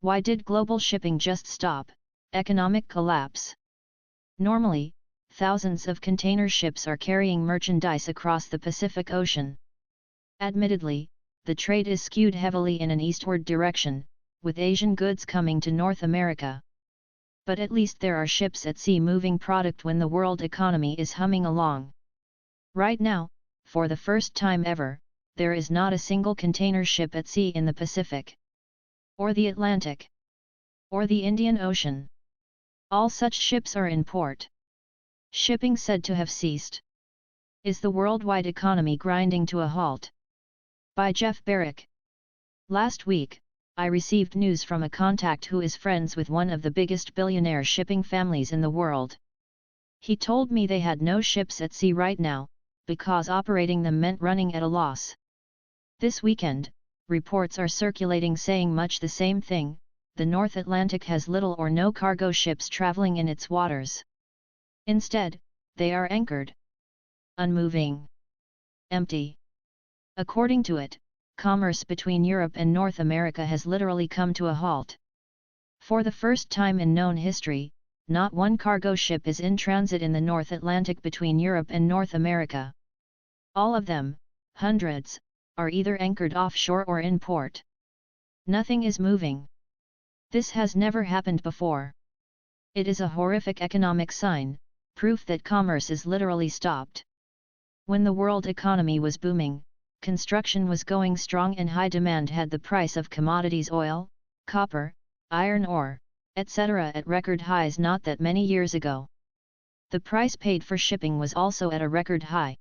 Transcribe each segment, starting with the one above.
Why did global shipping just stop? Economic collapse. Normally, thousands of container ships are carrying merchandise across the Pacific Ocean. Admittedly, the trade is skewed heavily in an eastward direction, with Asian goods coming to North America. But at least there are ships at sea moving product when the world economy is humming along. Right now, for the first time ever, there is not a single container ship at sea in the Pacific, or the Atlantic, or the Indian Ocean. All such ships are in port. Shipping said to have ceased. Is the worldwide economy grinding to a halt? By Jeff Berwick. Last week, I received news from a contact who is friends with one of the biggest billionaire shipping families in the world. He told me they had no ships at sea right now, because operating them meant running at a loss. This weekend, reports are circulating saying much the same thing. The North Atlantic has little or no cargo ships traveling in its waters. Instead, they are anchored, unmoving, empty. According to it, commerce between Europe and North America has literally come to a halt. For the first time in known history, not one cargo ship is in transit in the North Atlantic between Europe and North America. All of them, hundreds, are either anchored offshore or in port. Nothing is moving. This has never happened before. It is a horrific economic sign, proof that commerce is literally stopped. When the world economy was booming, construction was going strong and high demand had the price of commodities oil, copper, iron ore, etc. at record highs not that many years ago. The price paid for shipping was also at a record high.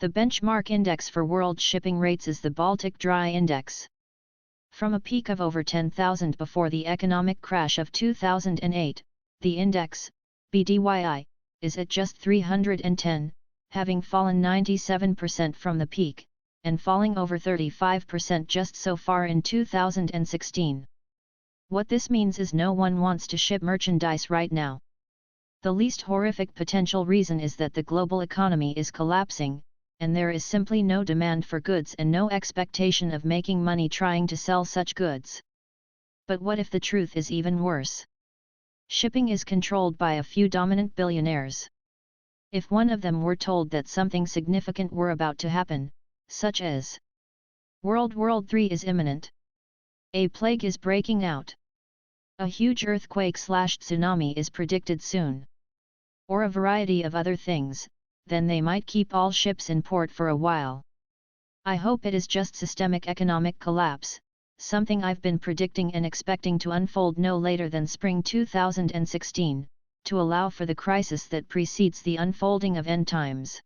The benchmark index for world shipping rates is the Baltic Dry Index. From a peak of over 10,000 before the economic crash of 2008, the index, BDYI, is at just 310, having fallen 97% from the peak, and falling over 35% just so far in 2016. What this means is no one wants to ship merchandise right now. The least horrific potential reason is that the global economy is collapsing, and there is simply no demand for goods and no expectation of making money trying to sell such goods. But what if the truth is even worse? Shipping is controlled by a few dominant billionaires. If one of them were told that something significant were about to happen, such as World War III is imminent, a plague is breaking out, a huge earthquake/tsunami is predicted soon, or a variety of other things, then they might keep all ships in port for a while. I hope it is just systemic economic collapse, something I've been predicting and expecting to unfold no later than spring 2016, to allow for the crisis that precedes the unfolding of end times.